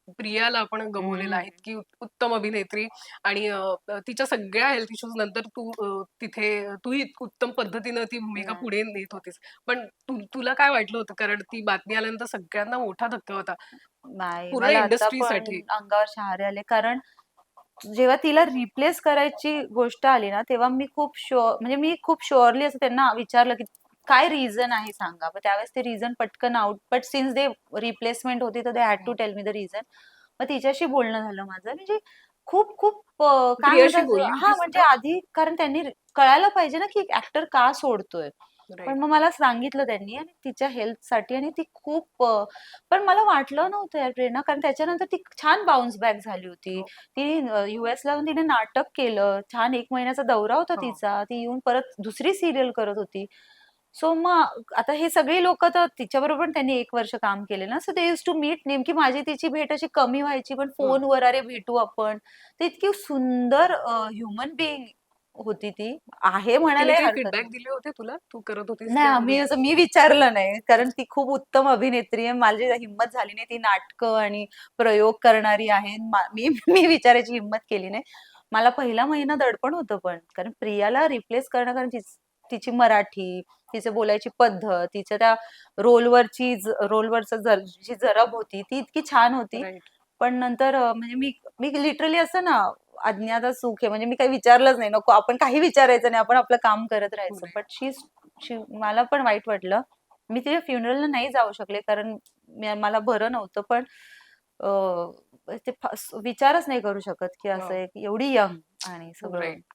प्रियाला आपण गमावलेलं आहे, हम्म. इतकी उत्तम अभिनेत्री आणि तिच्या सगळ्या हेल्थ इश्यूज नंतर तू तिथे तूही उत्तम पद्धतीनं ती भूमिका नाही पुढे नेत होतीस. पण तुला काय वाटलं होतं? कारण ती बातमी आल्यानंतर सगळ्यांना मोठा धक्का होता. नाही, पूर्ण मला आता पण इंडस्ट्रीसाठी. अंगावर शहारे आले, कारण जेव्हा तिला रिप्लेस करायची गोष्ट आली ना, तेव्हा मी खूप म्हणजे मी खूप शुअरली असं त्यांना विचारलं की काय रिझन आहे सांगा. मग त्यावेळेस ते रिझन पटकन out, but since they replacement होती तर they had to tell me the reason. मग तिच्याशी बोलणं झालं माझं, म्हणजे खूप खूप काय प्रियाशी म्हणतात, बोलली हा होतीस म्हणजे का? आधी कारण त्यांनी कळायला पाहिजे ना की ऍक्टर का सोडतोय. पण राईट. मग मला सांगितलं त्यांनी, आणि तिच्या हेल्थसाठी, आणि ती खूप पण मला वाटलं नव्हतं यार प्रेरणा, कारण त्याच्यानंतर ती छान बाउन्स बॅक झाली होती. हो. ती US ला जाऊन तिने नाटक केलं, छान 1 महिन्याचा दौरा होता हो. तिचा, ती येऊन परत दुसरी सिरियल करत होती. सो मग आता हे सगळी लोक तर तिच्याबरोबर त्यांनी 1 वर्ष काम केले ना, so they use to meet. नेमकी माझी तिची भेट अशी कमी व्हायची, पण हं. फोनवर अरे भेटू आपण. तर इतकी सुंदर ह्युमन बिईंग होती ती, आहे तिने म्हणायलाही काही हरकत फीडबॅक नाही. दिले होते तुला? तू करत होतीस नाही, त्या आम्ही भूमिका? असं मी विचारलं नाही, कारण ती खूप उत्तम अभिनेत्री आहे. माझी हिंमत झाली नाही. ती नाटकं आणि प्रयोग करणारी आहे. मी मी विचारायची हिंमत केली नाही. मला पहिला महिना दडपण होतं पण, कारण प्रियाला रिप्लेस करणं, कारण तिची मराठी, तिचं बोलायची पद्धत, तिच्या त्या रोलवरचं जी जरब होती ती इतकी छान होती. राईट. पण नंतर म्हणजे मी मी लिटरली असं ना, अज्ञात सुख आहे, म्हणजे मी काही विचारलंच नाही. नको, आपण काही विचारायचं नाही, आपण आपलं काम करत राहायचं. राईट. बट मला पण वाईट वाटलं. मी तिच्या फ्युनरलला नाही जाऊ शकले, कारण मला बरं नव्हतं. पण ते विचारच नाही करू शकत की असं वॉव! एक एवढी यंग आणि सगळं. राईट.